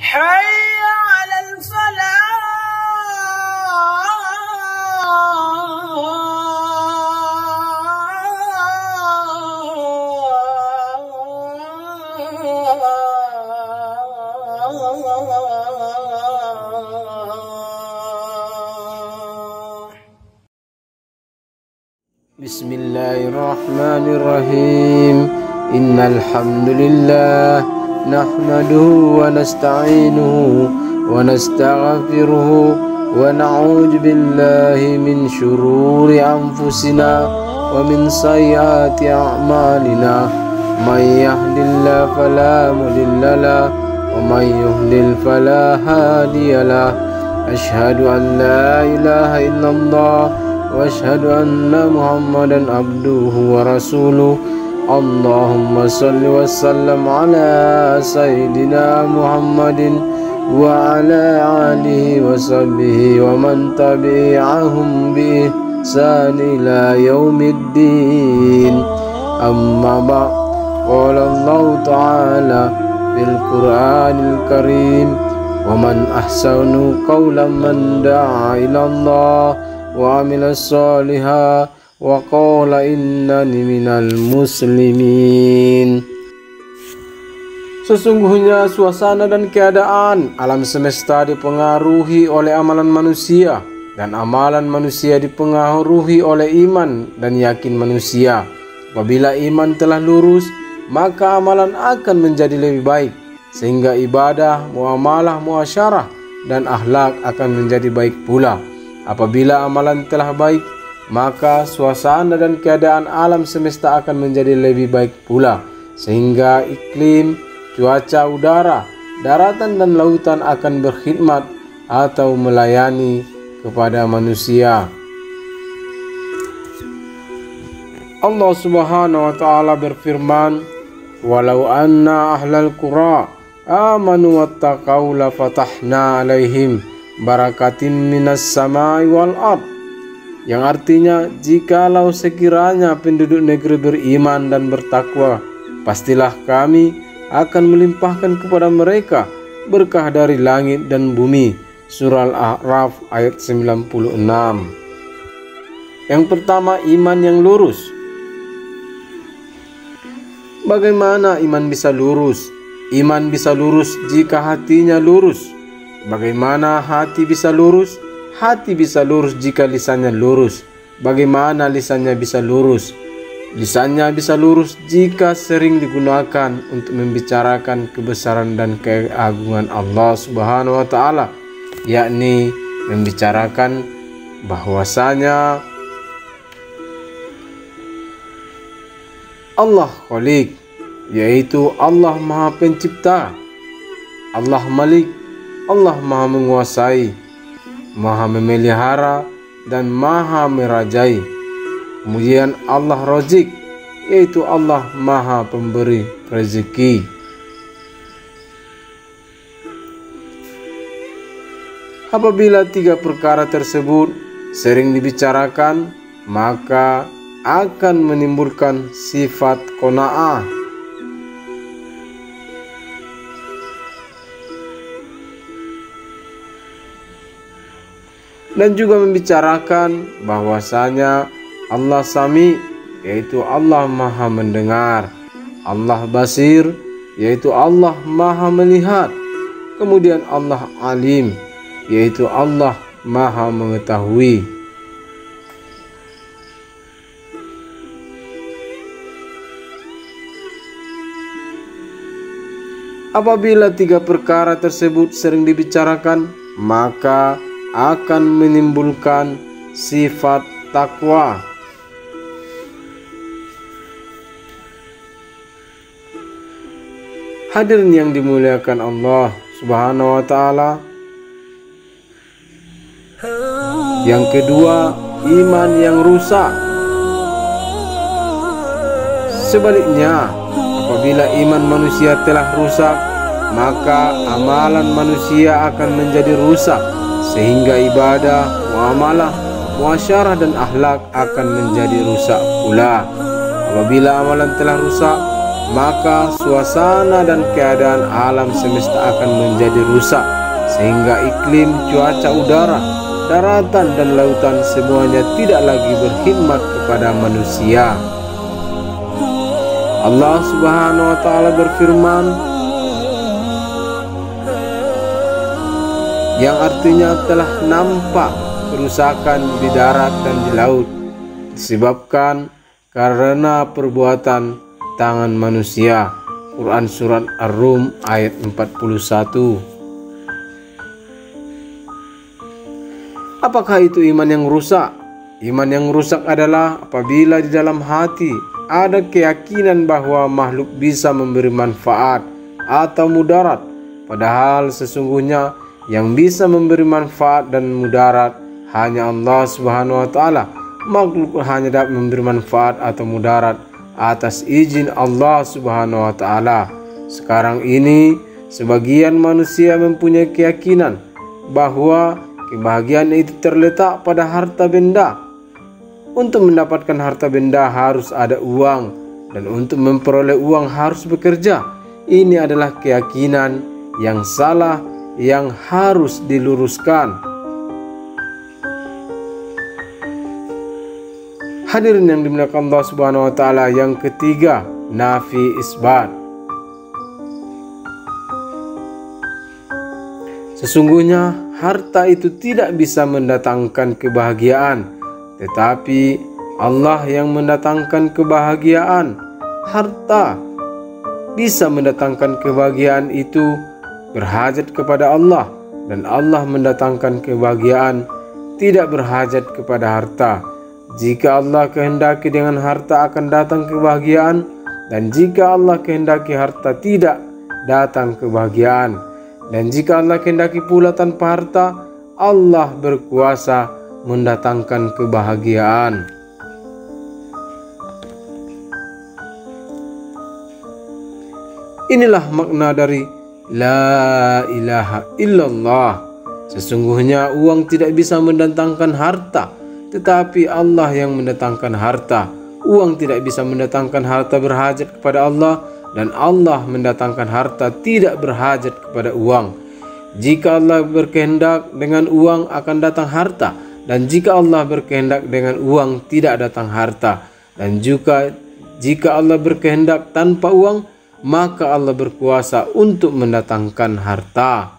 حي على بسم الله الرحمن الرحيم إن الحمد لله نحمده ونستعينه ونستغفره ونعوذ بالله من شرور أنفسنا ومن سيئات أعمالنا من يهد الله فلا مضل له ومن يضلل فلا هادي له أشهد أن لا إله إلا الله وأشهد أن محمدا عبده ورسوله اللهم صل وسلم على سيدنا محمد وعلى آله وصحبه ومن تبعهم بإحسان إلى يوم الدين أما بعد قال الله تعالى في القرآن الكريم ومن أحسن قولا من دعا إلى الله وعمل صالحا وقال innani minal muslimin. Sesungguhnya suasana dan keadaan alam semesta dipengaruhi oleh amalan manusia, dan amalan manusia dipengaruhi oleh iman dan yakin manusia. Apabila iman telah lurus, maka amalan akan menjadi lebih baik, sehingga ibadah, muamalah, muasyarah dan akhlak akan menjadi baik pula. Apabila amalan telah baik, maka suasana dan keadaan alam semesta akan menjadi lebih baik pula, sehingga iklim, cuaca udara, daratan dan lautan akan berkhidmat atau melayani kepada manusia. Allah Subhanahu wa taala berfirman, "Walau anna ahlal qura amanu wattaqau la fatahna 'alaihim barakatin minas samai wal ard." Yang artinya, jikalau sekiranya penduduk negeri beriman dan bertakwa, pastilah kami akan melimpahkan kepada mereka berkah dari langit dan bumi. Surah Al-A'raf ayat 96. Yang pertama, iman yang lurus. Bagaimana iman bisa lurus? Iman bisa lurus jika hatinya lurus. Bagaimana hati bisa lurus? Hati bisa lurus jika lisannya lurus. Bagaimana lisannya bisa lurus? Lisannya bisa lurus jika sering digunakan untuk membicarakan kebesaran dan keagungan Allah Subhanahu wa taala, yakni membicarakan bahwasanya Allah Khaliq, yaitu Allah Maha Pencipta, Allah Malik, Allah Maha Menguasai, Maha Memelihara dan Maha Merajai. Kemudian Allah Razik, yaitu Allah Maha Pemberi rezeki. Apabila tiga perkara tersebut sering dibicarakan, maka akan menimbulkan sifat qanaah. Dan juga membicarakan bahwasanya Allah Sami, yaitu Allah Maha Mendengar, Allah Basir, yaitu Allah Maha Melihat, kemudian Allah Alim, yaitu Allah Maha Mengetahui. Apabila tiga perkara tersebut sering dibicarakan, maka akan menimbulkan sifat takwa. Hadirin yang dimuliakan Allah Subhanahu wa taala. Yang kedua, iman yang rusak. Sebaliknya, apabila iman manusia telah rusak, maka amalan manusia akan menjadi rusak, sehingga ibadah, muamalah, muasyarah dan akhlak akan menjadi rusak pula. Apabila amalan telah rusak, maka suasana dan keadaan alam semesta akan menjadi rusak, sehingga iklim, cuaca udara, daratan dan lautan semuanya tidak lagi berkhidmat kepada manusia. Allah Subhanahu wa taala berfirman, yang artinya telah nampak kerusakan di darat dan di laut disebabkan karena perbuatan tangan manusia. Quran Surat Ar-Rum ayat 41. Apakah itu iman yang rusak? Iman yang rusak adalah apabila di dalam hati ada keyakinan bahwa makhluk bisa memberi manfaat atau mudarat, padahal sesungguhnya yang bisa memberi manfaat dan mudarat hanya Allah Subhanahu wa taala. Makhluk hanya dapat memberi manfaat atau mudarat atas izin Allah Subhanahu wa taala. Sekarang ini sebagian manusia mempunyai keyakinan bahwa kebahagiaan itu terletak pada harta benda. Untuk mendapatkan harta benda harus ada uang, dan untuk memperoleh uang harus bekerja. Ini adalah keyakinan yang salah yang harus diluruskan. Hadirin yang dimuliakan Allah Subhanahu wa taala, yang ketiga, nafi isbat. Sesungguhnya harta itu tidak bisa mendatangkan kebahagiaan, tetapi Allah yang mendatangkan kebahagiaan. Harta bisa mendatangkan kebahagiaan itu berhajat kepada Allah, dan Allah mendatangkan kebahagiaan tidak berhajat kepada harta. Jika Allah kehendaki dengan harta akan datang kebahagiaan, dan jika Allah kehendaki harta tidak datang kebahagiaan. Dan jika Allah kehendaki pula tanpa harta, Allah berkuasa mendatangkan kebahagiaan. Inilah makna dari la ilaha illallah. Sesungguhnya uang tidak bisa mendatangkan harta, tetapi Allah yang mendatangkan harta. Uang tidak bisa mendatangkan harta berhajat kepada Allah, dan Allah mendatangkan harta tidak berhajat kepada uang. Jika Allah berkehendak dengan uang akan datang harta, dan jika Allah berkehendak dengan uang tidak datang harta. Dan juga jika Allah berkehendak tanpa uang, maka Allah berkuasa untuk mendatangkan harta.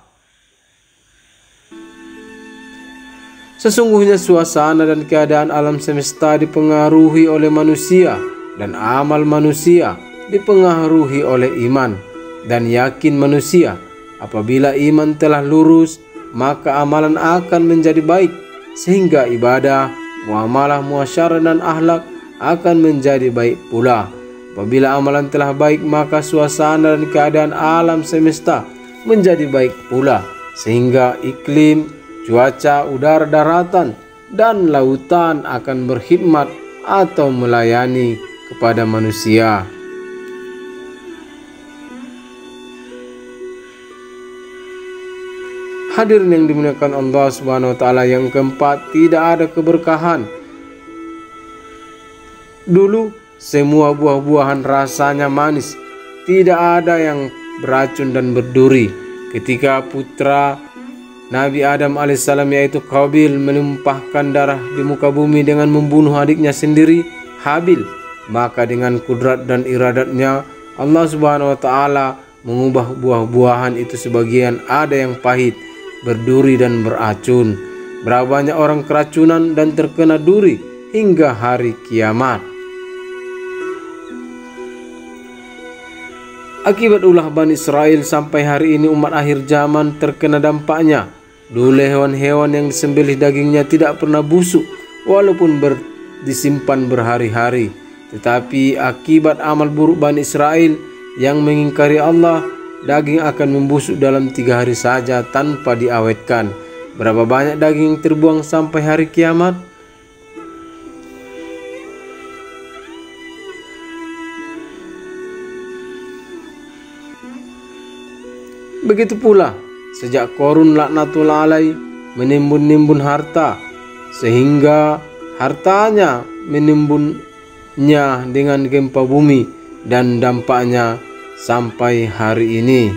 Sesungguhnya suasana dan keadaan alam semesta dipengaruhi oleh manusia, dan amal manusia dipengaruhi oleh iman dan yakin manusia. Apabila iman telah lurus, maka amalan akan menjadi baik, sehingga ibadah, muamalah, muasyarah dan akhlak akan menjadi baik pula. Apabila amalan telah baik, maka suasana dan keadaan alam semesta menjadi baik pula, sehingga iklim, cuaca, udara, daratan, dan lautan akan berkhidmat atau melayani kepada manusia. Hadirin yang dimuliakan Allah Subhanahu wa taala, yang keempat, tidak ada keberkahan. Dulu semua buah-buahan rasanya manis, tidak ada yang beracun dan berduri. Ketika putra Nabi Adam alaihissalam yaitu Qabil menumpahkan darah di muka bumi dengan membunuh adiknya sendiri Habil, maka dengan kudrat dan iradatnya Allah Subhanahu wa taala mengubah buah-buahan itu, sebagian ada yang pahit, berduri dan beracun. Berapa banyak orang keracunan dan terkena duri hingga hari kiamat. Akibat ulah Bani Israel sampai hari ini umat akhir zaman terkena dampaknya. Dulu hewan-hewan yang disembelih dagingnya tidak pernah busuk walaupun disimpan berhari-hari. Tetapi akibat amal buruk Bani Israel yang mengingkari Allah, daging akan membusuk dalam 3 hari saja tanpa diawetkan. Berapa banyak daging yang terbuang sampai hari kiamat? Begitu pula sejak Qarun laknatullah alaih menimbun-nimbun harta, sehingga hartanya menimbunnya dengan gempa bumi, dan dampaknya sampai hari ini.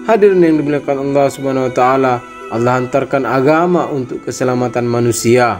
Hadirin yang dimuliakan Allah Subhanahu wa taala, Allah hantarkan agama untuk keselamatan manusia.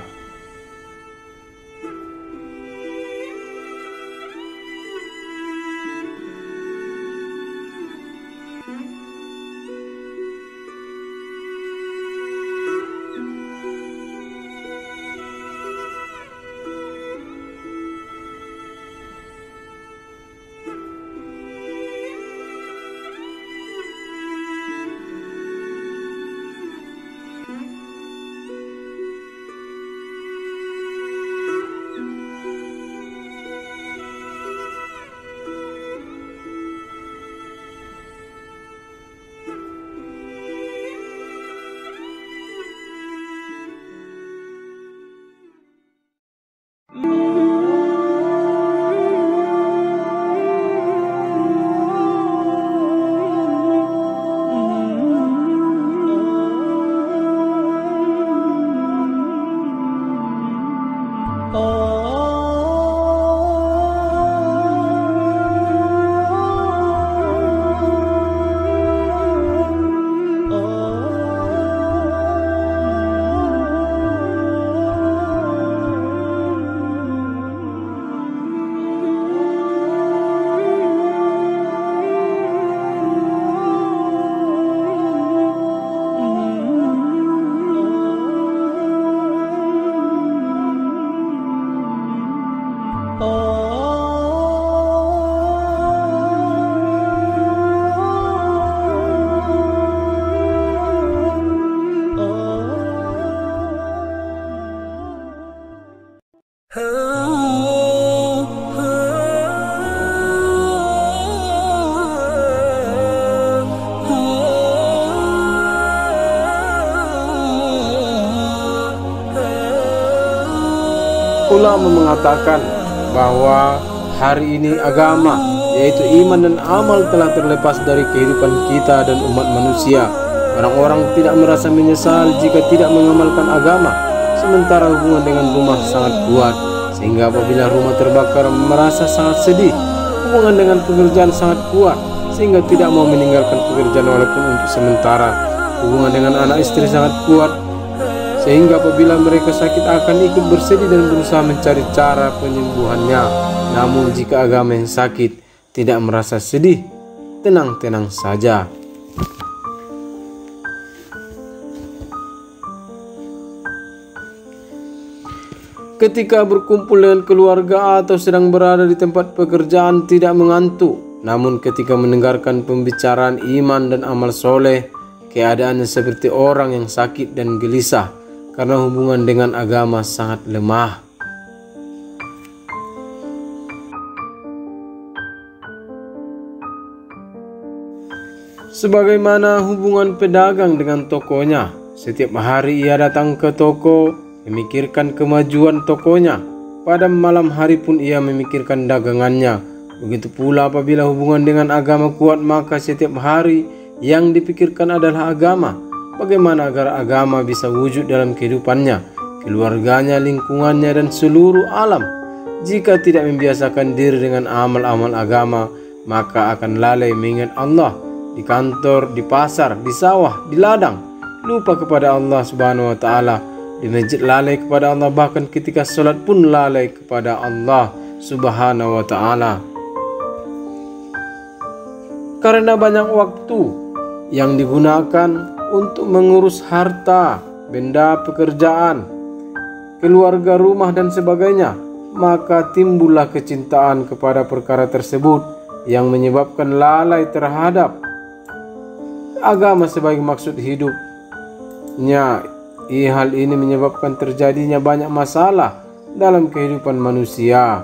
Ulama mengatakan bahwa hari ini agama, yaitu iman dan amal, telah terlepas dari kehidupan kita dan umat manusia. Orang-orang tidak merasa menyesal jika tidak mengamalkan agama, sementara hubungan dengan rumah sangat kuat, sehingga apabila rumah terbakar merasa sangat sedih. Hubungan dengan pekerjaan sangat kuat, sehingga tidak mau meninggalkan pekerjaan walaupun untuk sementara. Hubungan dengan anak istri sangat kuat, sehingga apabila mereka sakit akan ikut bersedih dan berusaha mencari cara penyembuhannya. Namun jika agama yang sakit tidak merasa sedih, tenang-tenang saja. Ketika berkumpul dengan keluarga atau sedang berada di tempat pekerjaan tidak mengantuk. Namun ketika mendengarkan pembicaraan iman dan amal soleh, keadaannya seperti orang yang sakit dan gelisah, karena hubungan dengan agama sangat lemah. Sebagaimana hubungan pedagang dengan tokonya, setiap hari ia datang ke toko, memikirkan kemajuan tokonya. Pada malam hari pun ia memikirkan dagangannya. Begitu pula apabila hubungan dengan agama kuat, maka setiap hari yang dipikirkan adalah agama. Bagaimana agar agama bisa wujud dalam kehidupannya, keluarganya, lingkungannya, dan seluruh alam. Jika tidak membiasakan diri dengan amal-amal agama, maka akan lalai mengingat Allah di kantor, di pasar, di sawah, di ladang. Lupa kepada Allah Subhanahu wa taala. Di masjid lalai kepada Allah, bahkan ketika sholat pun lalai kepada Allah Subhanahu wa taala. Karena banyak waktu yang digunakan untuk mengurus harta, benda pekerjaan, keluarga, rumah, dan sebagainya, maka timbullah kecintaan kepada perkara tersebut yang menyebabkan lalai terhadap agama sebagai maksud hidupnya. Hal ini menyebabkan terjadinya banyak masalah dalam kehidupan manusia.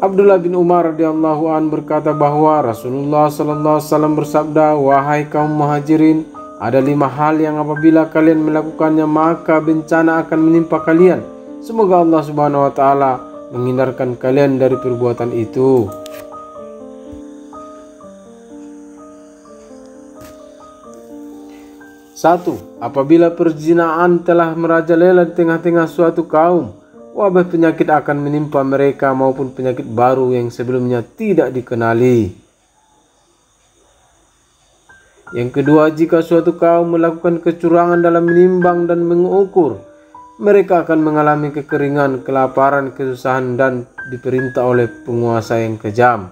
Abdullah bin Umar radhiyallahu an berkata bahwa Rasulullah sallallahu alaihi wasallam bersabda, "Wahai kaum muhajirin, ada 5 hal yang apabila kalian melakukannya maka bencana akan menimpa kalian. Semoga Allah Subhanahu wa taala menghindarkan kalian dari perbuatan itu." 1. Apabila perzinaan telah merajalela di tengah-tengah suatu kaum, wabah penyakit akan menimpa mereka maupun penyakit baru yang sebelumnya tidak dikenali. Yang kedua, jika suatu kaum melakukan kecurangan dalam menimbang dan mengukur, mereka akan mengalami kekeringan, kelaparan, kesusahan, dan diperintah oleh penguasa yang kejam.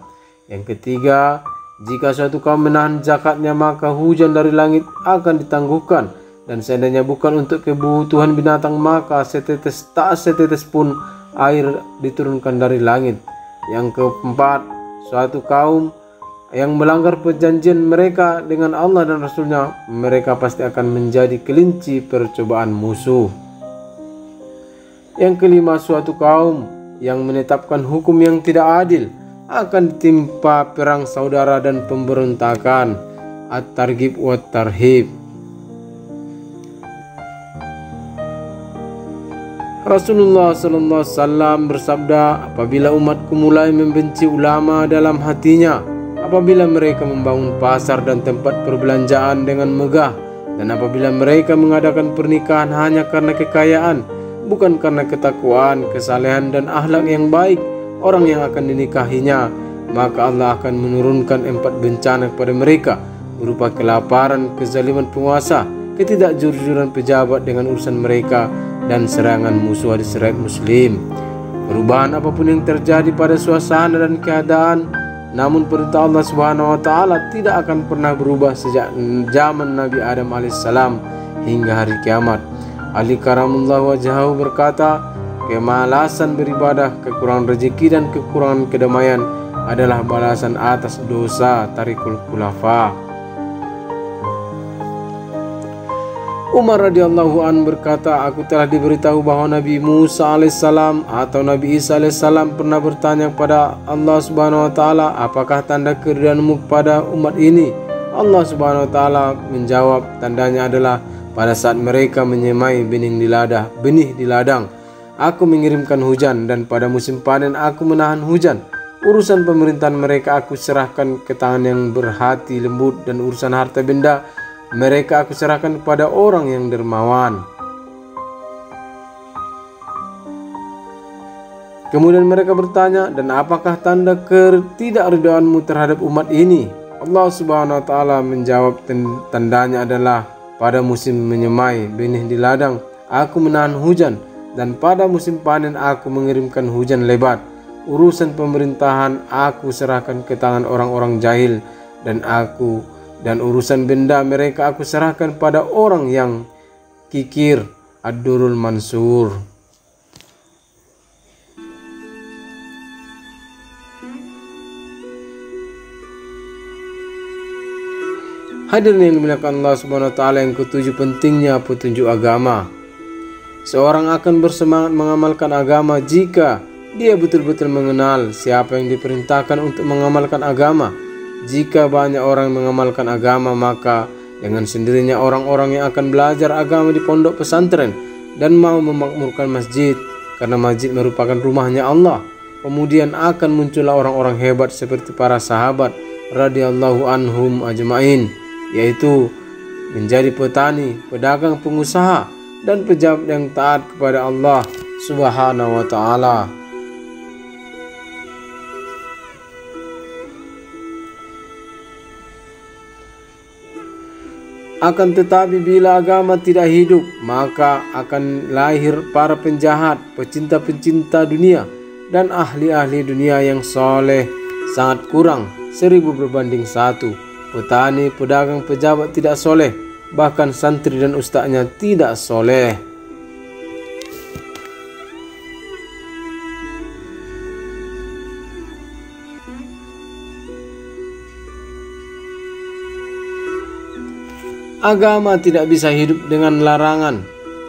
Yang ketiga, jika suatu kaum menahan zakatnya, maka hujan dari langit akan ditangguhkan, dan seandainya bukan untuk kebutuhan binatang, maka tak setetes pun air diturunkan dari langit. Yang keempat, suatu kaum yang melanggar perjanjian mereka dengan Allah dan Rasulnya, mereka pasti akan menjadi kelinci percobaan musuh. Yang kelima, suatu kaum yang menetapkan hukum yang tidak adil akan ditimpa perang saudara dan pemberontakan. At-Targhib wa Tarhib. Rasulullah sallallahu alaihi wasallam bersabda, apabila umatku mulai membenci ulama dalam hatinya, apabila mereka membangun pasar dan tempat perbelanjaan dengan megah, dan apabila mereka mengadakan pernikahan hanya karena kekayaan, bukan karena ketakwaan, kesalehan, dan akhlak yang baik orang yang akan dinikahinya, maka Allah akan menurunkan 4 bencana kepada mereka, berupa kelaparan, kezaliman penguasa, ketidakjujuran pejabat dengan urusan mereka, dan serangan musuh hadis riwayat Muslim. Perubahan apapun yang terjadi pada suasana dan keadaan, namun perintah Allah Subhanahu wa taala tidak akan pernah berubah sejak zaman Nabi Adam alaihissalam hingga hari kiamat. Ali karamullah wajhahu berkata, kemalasan beribadah, kekurangan rezeki, dan kekurangan kedamaian adalah balasan atas dosa tarikul khulafa. Umar radhiyallahu an berkata, aku telah diberitahu bahwa Nabi Musa alaihissalam atau Nabi Isa alaihissalam pernah bertanya kepada Allah Subhanahu wa taala, apakah tanda keridhaanmu kepada umat ini? Allah Subhanahu wa taala menjawab, tandanya adalah pada saat mereka menyemai benih di ladang, aku mengirimkan hujan, dan pada musim panen aku menahan hujan. Urusan pemerintahan mereka aku serahkan ke tangan yang berhati lembut, dan urusan harta benda mereka aku serahkan kepada orang yang dermawan. Kemudian mereka bertanya, dan apakah tanda ketidakridhaanmu terhadap umat ini? Allah Subhanahu wa taala menjawab, tandanya adalah pada musim menyemai benih di ladang aku menahan hujan, dan pada musim panen aku mengirimkan hujan lebat. Urusan pemerintahan aku serahkan ke tangan orang-orang jahil, dan urusan benda mereka aku serahkan pada orang yang kikir. Ad-Durrul Mansur. Hadirin yang dimuliakan Allah Subhanahu wa taala, yang ketujuh, pentingnya petunjuk agama. Seorang akan bersemangat mengamalkan agama jika dia betul-betul mengenal siapa yang diperintahkan untuk mengamalkan agama. Jika banyak orang mengamalkan agama, maka dengan sendirinya orang-orang yang akan belajar agama di pondok pesantren dan mau memakmurkan masjid, karena masjid merupakan rumahnya Allah, kemudian akan muncullah orang-orang hebat seperti para sahabat radhiyallahu anhum ajmain, yaitu menjadi petani, pedagang, pengusaha, dan pejabat yang taat kepada Allah Subhanahu wa taala. Akan tetapi bila agama tidak hidup, maka akan lahir para penjahat, pecinta-pencinta dunia, dan ahli-ahli dunia yang soleh sangat kurang, 1000 berbanding 1. Petani, pedagang, pejabat tidak soleh, bahkan santri dan ustaznya tidak soleh. Agama tidak bisa hidup dengan larangan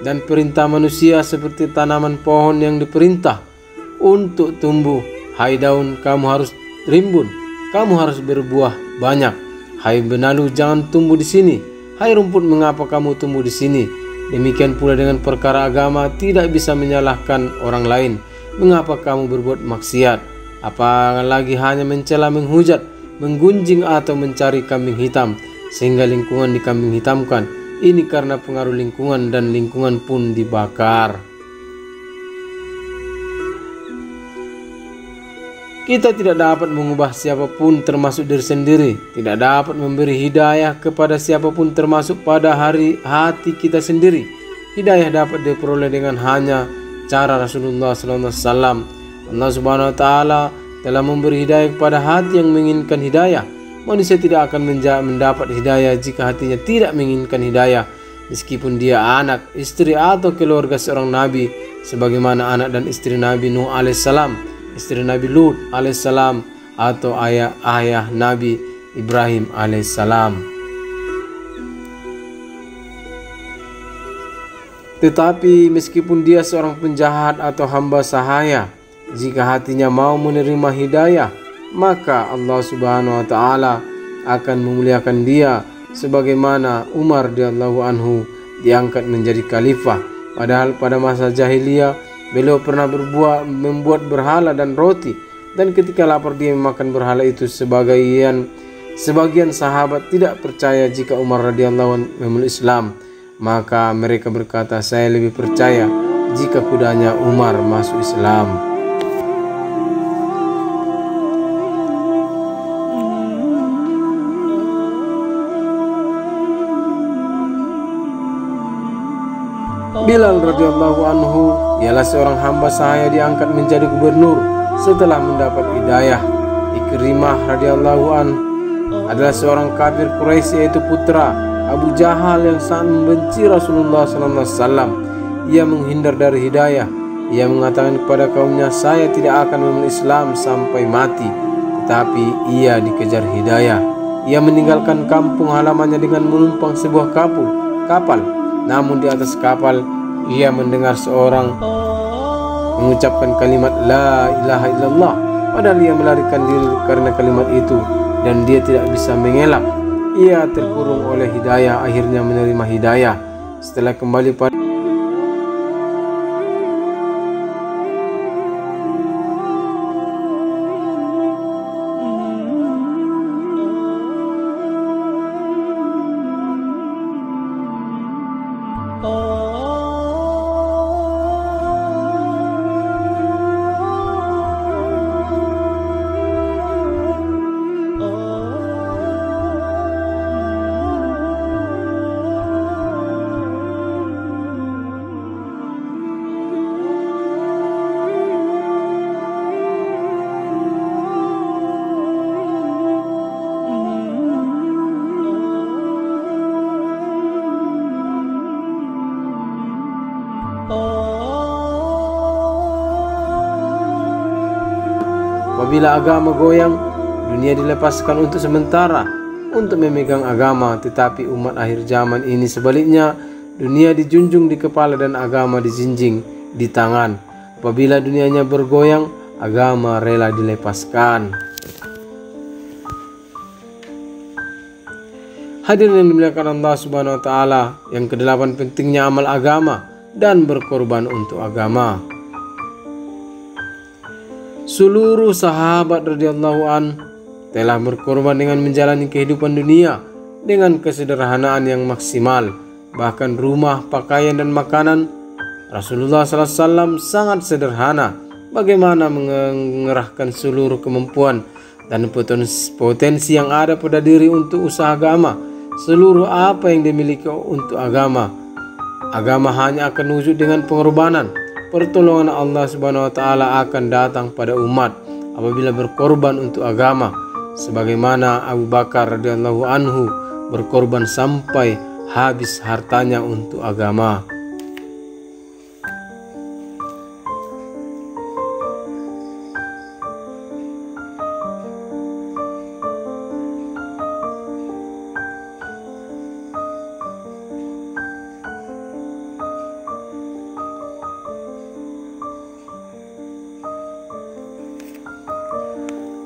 dan perintah manusia, seperti tanaman pohon yang diperintah untuk tumbuh. Hai daun, kamu harus rimbun, kamu harus berbuah banyak. Hai benalu, jangan tumbuh di sini. Hai rumput, mengapa kamu tumbuh di sini? Demikian pula dengan perkara agama, tidak bisa menyalahkan orang lain. Mengapa kamu berbuat maksiat? Apalagi hanya mencela, menghujat, menggunjing, atau mencari kambing hitam, sehingga lingkungan dikambing hitamkan. Ini karena pengaruh lingkungan dan lingkungan pun dibakar. Kita tidak dapat mengubah siapapun termasuk diri sendiri. Tidak dapat memberi hidayah kepada siapapun termasuk pada hati kita sendiri. Hidayah dapat diperoleh dengan hanya cara Rasulullah SAW. Allah Subhanahu wa Ta'ala telah memberi hidayah kepada hati yang menginginkan hidayah. Manusia tidak akan mendapat hidayah jika hatinya tidak menginginkan hidayah, meskipun dia anak, istri atau keluarga seorang nabi, sebagaimana anak dan istri Nabi Nuh alaihissalam, istri Nabi Lut alaihissalam, atau ayah Nabi Ibrahim alaihissalam. Tetapi meskipun dia seorang penjahat atau hamba sahaya, jika hatinya mau menerima hidayah, maka Allah Subhanahu wa Ta'ala akan memuliakan dia, sebagaimana Umar radhiyallahu anhu diangkat menjadi khalifah. Padahal pada masa jahiliyah beliau pernah membuat berhala dan roti, dan ketika lapar dia memakan berhala itu. Sebagian sahabat tidak percaya jika Umar radhiyallahu anhu memeluk Islam, maka mereka berkata, saya lebih percaya jika kudanya Umar masuk Islam. Bilal radhiyallahu anhu ialah seorang hamba sahaya diangkat menjadi gubernur setelah mendapat hidayah. Ikrimah radhiyallahu anhu adalah seorang kafir Quraisy, yaitu putra Abu Jahal yang sangat membenci Rasulullah SAW. Ia menghindar dari hidayah. Ia mengatakan kepada kaumnya, saya tidak akan memeluk Islam sampai mati. Tetapi ia dikejar hidayah. Ia meninggalkan kampung halamannya dengan menumpang sebuah kapal. Namun di atas kapal ia mendengar seorang mengucapkan kalimat la ilaha illallah. Padahal ia melarikan diri karena kalimat itu, dan dia tidak bisa mengelak. Ia terkurung oleh hidayah, akhirnya menerima hidayah. Setelah kembali pada apabila agama goyang, dunia dilepaskan untuk sementara untuk memegang agama. Tetapi umat akhir zaman ini sebaliknya, dunia dijunjung di kepala dan agama dijinjing di tangan. Apabila dunianya bergoyang, agama rela dilepaskan. Hadirin yang dimuliakan Allah Subhanahu wa Ta'ala, yang kedelapan pentingnya amal agama dan berkorban untuk agama. Seluruh sahabat radhiyallahu an telah berkorban dengan menjalani kehidupan dunia dengan kesederhanaan yang maksimal. Bahkan rumah, pakaian, dan makanan Rasulullah SAW sangat sederhana. Bagaimana mengerahkan seluruh kemampuan dan potensi yang ada pada diri untuk usaha agama, seluruh apa yang dimiliki untuk agama. Agama hanya akan wujud dengan pengorbanan. Pertolongan Allah Subhanahu wa Ta'ala akan datang pada umat apabila berkorban untuk agama, sebagaimana Abu Bakar radhiyallahu anhu berkorban sampai habis hartanya untuk agama.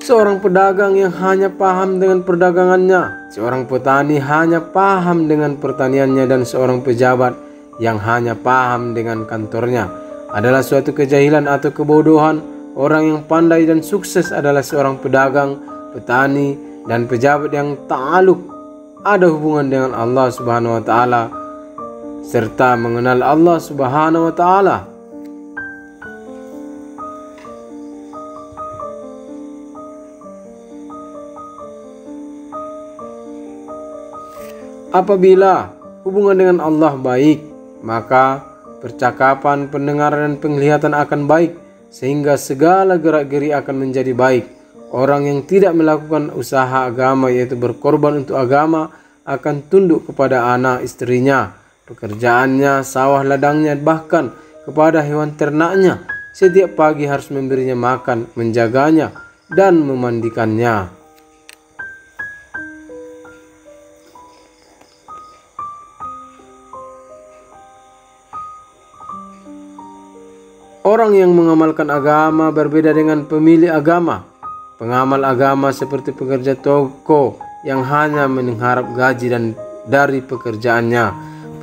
Seorang pedagang yang hanya paham dengan perdagangannya, seorang petani hanya paham dengan pertaniannya, dan seorang pejabat yang hanya paham dengan kantornya adalah suatu kejahilan atau kebodohan. Orang yang pandai dan sukses adalah seorang pedagang, petani, dan pejabat yang ta'aluk ada hubungan dengan Allah Subhanahu wa Ta'ala. serta mengenal Allah Subhanahu wa Ta'ala. Apabila hubungan dengan Allah baik, maka percakapan, pendengaran, dan penglihatan akan baik, sehingga segala gerak-geri akan menjadi baik. Orang yang tidak melakukan usaha agama, yaitu berkorban untuk agama, akan tunduk kepada anak istrinya, pekerjaannya, sawah ladangnya, bahkan kepada hewan ternaknya. Setiap pagi harus memberinya makan, menjaganya, dan memandikannya. Orang yang mengamalkan agama berbeda dengan pemilik agama. Pengamal agama seperti pekerja toko yang hanya mengharap gaji dari pekerjaannya.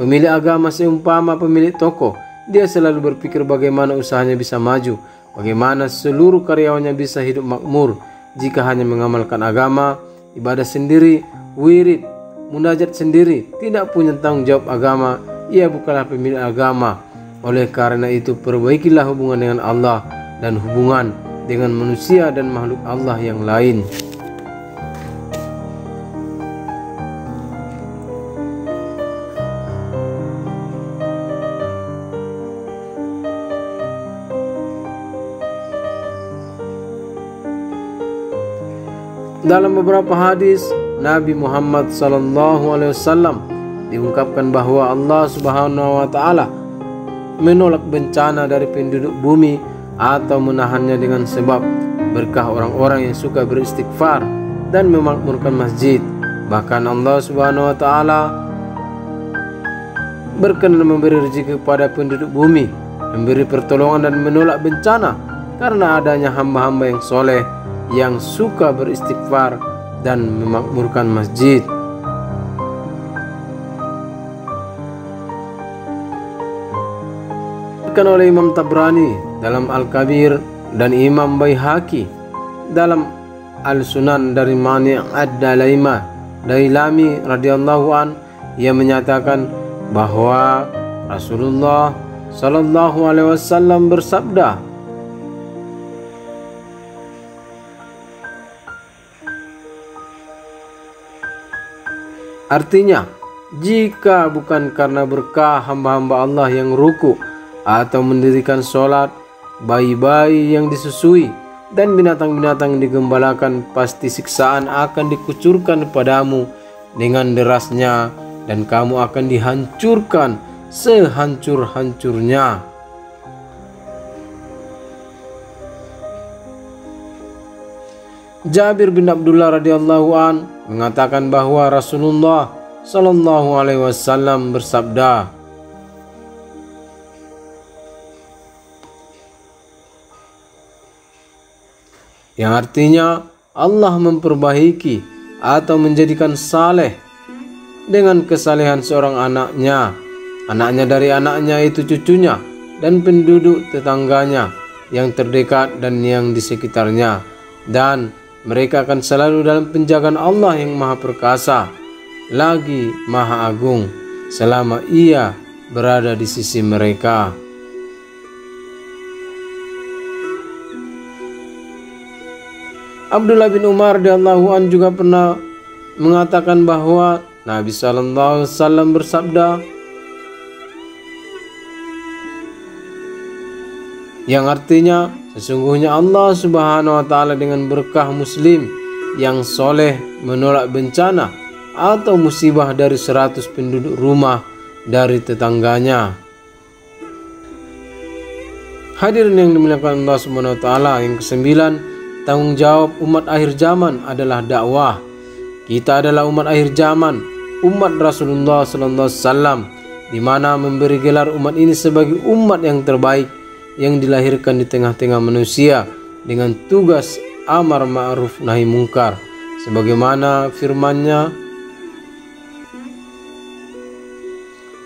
Pemilik agama seumpama pemilik toko. Dia selalu berpikir bagaimana usahanya bisa maju, bagaimana seluruh karyawannya bisa hidup makmur. Jika hanya mengamalkan agama, ibadah sendiri, wirid, munajat sendiri, tidak punya tanggung jawab agama, ia bukanlah pemilik agama. Oleh karena itu, perbaikilah hubungan dengan Allah dan hubungan dengan manusia dan makhluk Allah yang lain. Dalam beberapa hadis Nabi Muhammad SAW diungkapkan bahwa Allah Subhanahu wa Ta'ala menolak bencana dari penduduk bumi atau menahannya dengan sebab berkah orang-orang yang suka beristighfar dan memakmurkan masjid. Bahkan Allah Subhanahu wa Ta'ala berkenan memberi rezeki kepada penduduk bumi, memberi pertolongan dan menolak bencana karena adanya hamba-hamba yang soleh yang suka beristighfar dan memakmurkan masjid. Oleh Imam Tabrani dalam Al-Kabir dan Imam Baihaqi dalam Al-Sunan dari Mani' ad-Dailami radhiyallahu an, ia menyatakan bahwa Rasulullah sallallahu alaihi wasallam bersabda, artinya, jika bukan karena berkah hamba-hamba Allah yang ruku atau mendirikan sholat, bayi-bayi yang disusui, dan binatang-binatang yang digembalakan, pasti siksaan akan dikucurkan padamu dengan derasnya, dan kamu akan dihancurkan sehancur-hancurnya. Jabir bin Abdullah radhiyallahu an mengatakan bahwa Rasulullah sallallahu alaihi wasallam bersabda, yang artinya Allah memperbaiki atau menjadikan saleh dengan kesalehan seorang anaknya, anaknya dari anaknya itu cucunya, dan penduduk tetangganya yang terdekat dan yang di sekitarnya, dan mereka akan selalu dalam penjagaan Allah yang Maha Perkasa lagi Maha Agung selama ia berada di sisi mereka. Abdullah bin Umar radhiyallahu an juga pernah mengatakan bahwa Nabi sallallahu alaihi wasallam bersabda, yang artinya sesungguhnya Allah Subhanahu wa Ta'ala dengan berkah muslim yang soleh menolak bencana atau musibah dari 100 penduduk rumah dari tetangganya. Hadirin yang dimuliakan Allah Subhanahu wa Ta'ala, yang ke-9, tanggung jawab umat akhir zaman adalah dakwah. Kita adalah umat akhir zaman, umat Rasulullah sallallahu alaihi wasallam, di mana memberi gelar umat ini sebagai umat yang terbaik yang dilahirkan di tengah-tengah manusia dengan tugas amar ma'ruf nahi mungkar, sebagaimana firman-Nya,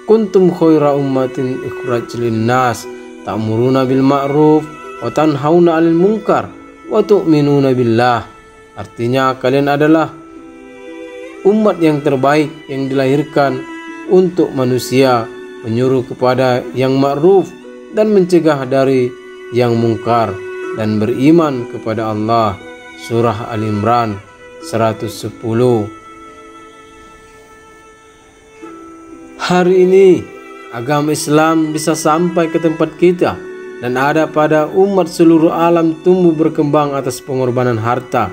kuntum khaira ummatin ukhrijat lin-nas ta'muruna bil ma'ruf wa tanhauna 'anil munkar wa tu'minuna billah. Artinya, kalian adalah umat yang terbaik yang dilahirkan untuk manusia menyuruh kepada yang ma'ruf dan mencegah dari yang mungkar, dan beriman kepada Allah. Surah Al-Imran 110. Hari ini agama Islam bisa sampai ke tempat kita dan ada pada umat seluruh alam, tumbuh berkembang atas pengorbanan harta,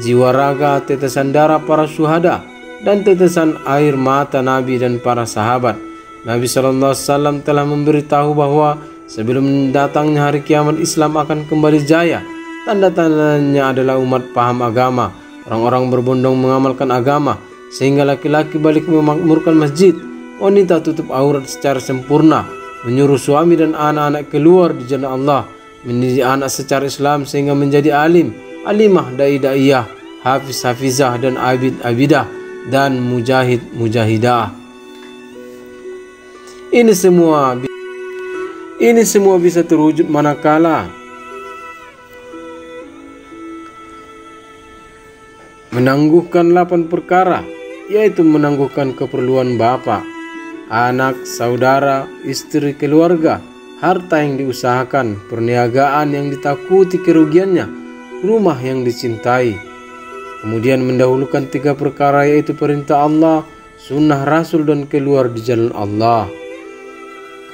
jiwa raga, tetesan darah para syuhada, dan tetesan air mata Nabi dan para sahabat. Nabi SAW telah memberitahu bahwa sebelum datangnya hari kiamat, Islam akan kembali jaya. Tanda-tandanya adalah umat paham agama, orang-orang berbondong mengamalkan agama, sehingga laki-laki balik memakmurkan masjid, wanita tutup aurat secara sempurna, menyuruh suami dan anak-anak keluar di jalan Allah, mendidik anak secara Islam sehingga menjadi alim, alimah, dai-daiyah, hafiz, hafizah, dan abid, abidah, dan mujahid, mujahidah. Ini semua bisa terwujud manakala menangguhkan 8 perkara, yaitu menangguhkan keperluan bapak, anak, saudara, istri, keluarga, harta yang diusahakan, perniagaan yang ditakuti kerugiannya, rumah yang dicintai. Kemudian mendahulukan 3 perkara, yaitu perintah Allah, sunnah Rasul, dan keluar di jalan Allah.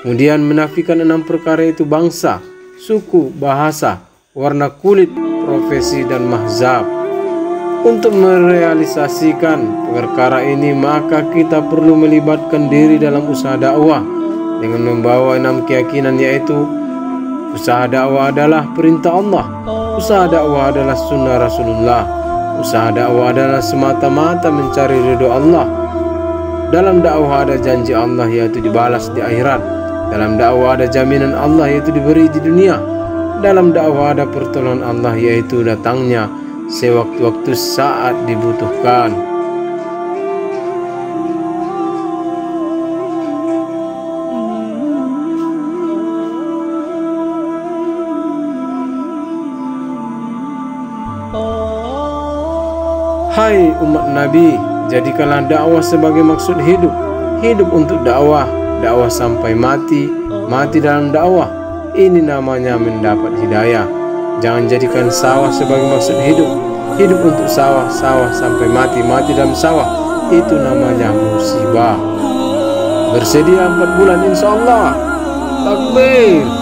Kemudian menafikan 6 perkara, yaitu bangsa, suku, bahasa, warna kulit, profesi, dan mazhab. Untuk merealisasikan perkara ini, maka kita perlu melibatkan diri dalam usaha dakwah dengan membawa 6 keyakinan, yaitu usaha dakwah adalah perintah Allah, usaha dakwah adalah sunnah Rasulullah, usaha dakwah adalah semata-mata mencari ridho Allah. Dalam dakwah ada janji Allah, yaitu dibalas di akhirat. Dalam dakwah ada jaminan Allah, yaitu diberi di dunia. Dalam dakwah ada pertolongan Allah, yaitu datangnya sewaktu-waktu saat dibutuhkan. Hai umat Nabi, jadikanlah dakwah sebagai maksud hidup, hidup untuk dakwah, dakwah sampai mati, mati dalam dakwah. Ini namanya mendapat hidayah. Jangan jadikan sawah sebagai maksud hidup, hidup untuk sawah, sawah sampai mati, mati dalam sawah. Itu namanya musibah. Bersedia 4 bulan insya Allah. Takbir.